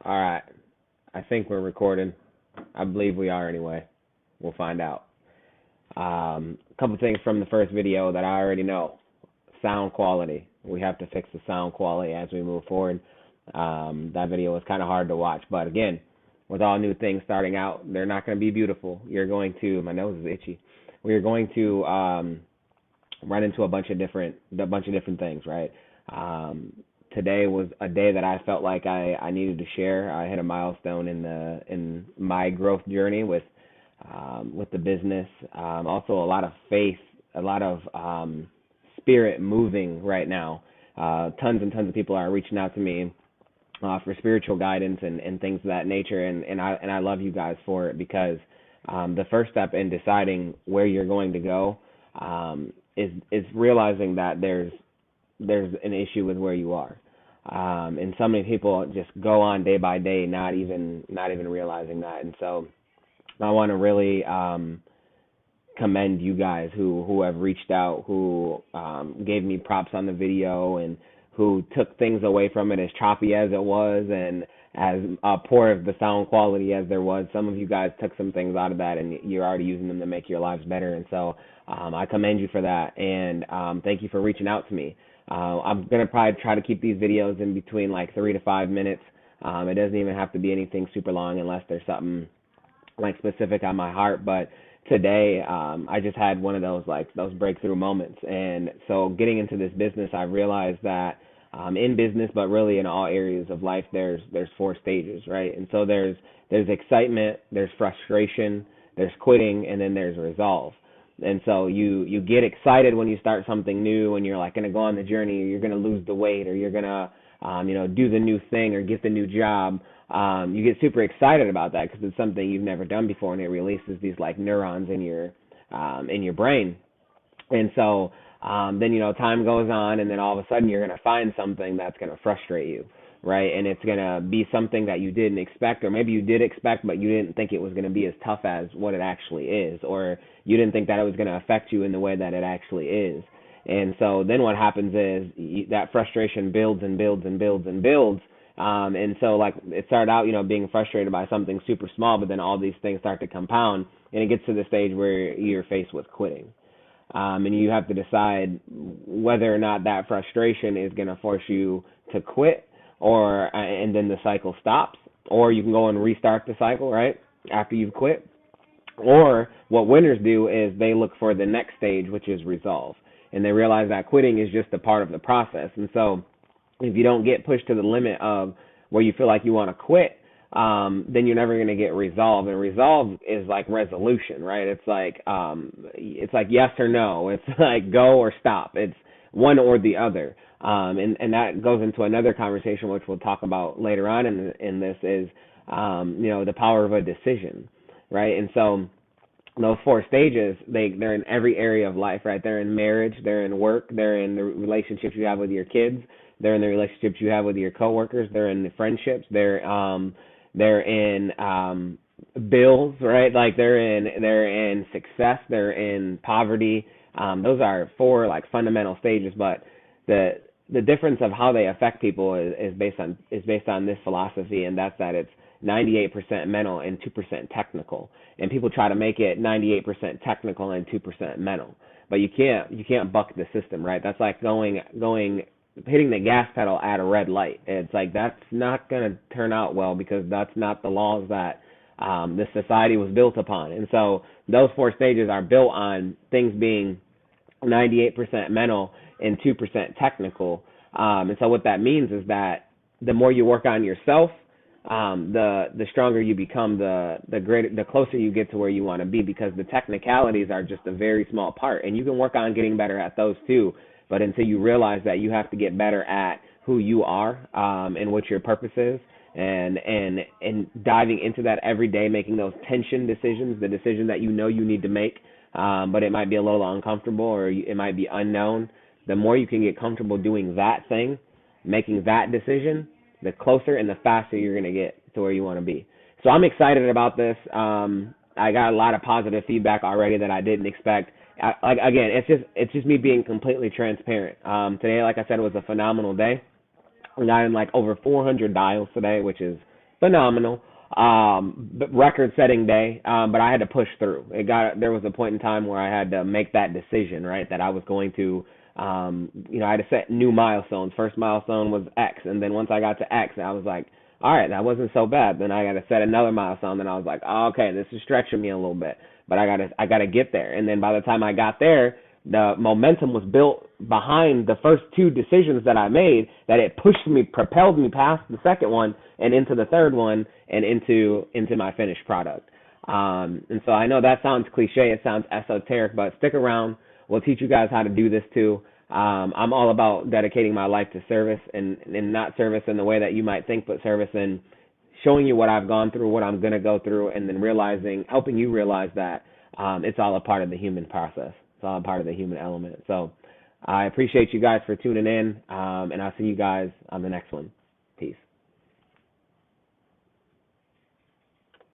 All right. I think we're recording. I believe we are anyway. We'll find out. A couple things from the first video that I already know. Sound quality. We have to fix the sound quality as we move forward. That video was kind of hard to watch, but again, with all new things starting out, they're not going to be beautiful. You're going to, my nose is itchy. We're going to run into a bunch of different things, right? Today was a day that I felt like I needed to share. I hit a milestone in my growth journey with the business. Also a lot of faith, a lot of spirit moving right now. Tons and tons of people are reaching out to me for spiritual guidance and things of that nature, and I love you guys for it, because the first step in deciding where you're going to go is realizing that there's an issue with where you are. And so many people just go on day by day, not even realizing that. And so I want to really commend you guys who have reached out, who gave me props on the video, and who took things away from it as choppy as it was and as poor of the sound quality as there was. Some of you guys took some things out of that, and you're already using them to make your lives better. And so I commend you for that, and thank you for reaching out to me. I'm going to probably try to keep these videos in between like 3 to 5 minutes. It doesn't even have to be anything super long unless there's something like specific on my heart. But today, I just had one of those breakthrough moments. And so getting into this business, I realized that in business, but really in all areas of life, there's 4 stages, right? And so there's excitement, there's frustration, there's quitting, and then there's resolve. And so you get excited when you start something new, and you're like going to go on the journey, or you're going to lose the weight, or you're going to do the new thing or get the new job. You get super excited about that because it's something you've never done before, and it releases these like neurons in your brain. And so then time goes on, and then all of a sudden you're going to find something that's going to frustrate you, right? And it's going to be something that you didn't expect, or maybe you did expect, but you didn't think it was going to be as tough as what it actually is, or you didn't think that it was going to affect you in the way that it actually is. And so then what happens is that frustration builds and builds and builds and builds. And so like it started out, being frustrated by something super small, but then all these things start to compound, and it gets to the stage where you're faced with quitting. And you have to decide whether or not that frustration is going to force you to quit, and then the cycle stops, or you can go and restart the cycle, right, after you've quit. Or what winners do is they look for the next stage, which is resolve. And they realize that quitting is just a part of the process. And so if you don't get pushed to the limit of where you feel like you want to quit, then you're never going to get resolve. And resolve is like resolution, right? It's like yes or no. It's like go or stop. It's one or the other. And that goes into another conversation, which we'll talk about later on in this, is the power of a decision, right? And so those 4 stages, they're in every area of life, right? They're in marriage, they're in work, they're in the relationships you have with your kids, they're in the relationships you have with your coworkers, they're in the friendships, they're in bills, right? Like they're in success, they're in poverty. Those are 4 like fundamental stages, but the difference of how they affect people is based on this philosophy, and that's that it's 98% mental and 2% technical. And people try to make it 98% technical and 2% mental, but you can't buck the system, right? That's like hitting the gas pedal at a red light. It's like that's not going to turn out well, because that's not the laws that this society was built upon. And so those 4 stages are built on things being 98% mental and 2% technical. And so what that means is that the more you work on yourself, the stronger you become, the closer you get to where you want to be, because the technicalities are just a very small part, and you can work on getting better at those too. But until you realize that you have to get better at who you are, and what your purpose is, and diving into that every day, making those tension decisions, the decision that you need to make, but it might be a little uncomfortable, or it might be unknown. The more you can get comfortable doing that thing, making that decision, the closer and the faster you're going to get to where you want to be. So I'm excited about this. I got a lot of positive feedback already that I didn't expect. Again, it's just me being completely transparent. Today, like I said, was a phenomenal day. We got in like over 400 dials today, which is phenomenal. But record-setting day. But I had to push through. There was a point in time where I had to make that decision, right? That I was going to, I had to set new milestones. First milestone was X, and then once I got to X, I was like, all right, that wasn't so bad. Then I got to set another milestone. Then I was like, oh, okay, this is stretching me a little bit, but I gotta get there. And then by the time I got there, the momentum was built behind the first two decisions that I made, that it pushed me, propelled me past the second one and into the third one and into my finished product. And so I know that sounds cliche, it sounds esoteric, but stick around. We'll teach you guys how to do this too. I'm all about dedicating my life to service, and not service in the way that you might think, but service in showing you what I've gone through, what I'm going to go through, and then helping you realize that it's all a part of the human process. It's all a part of the human element. So I appreciate you guys for tuning in, and I'll see you guys on the next one.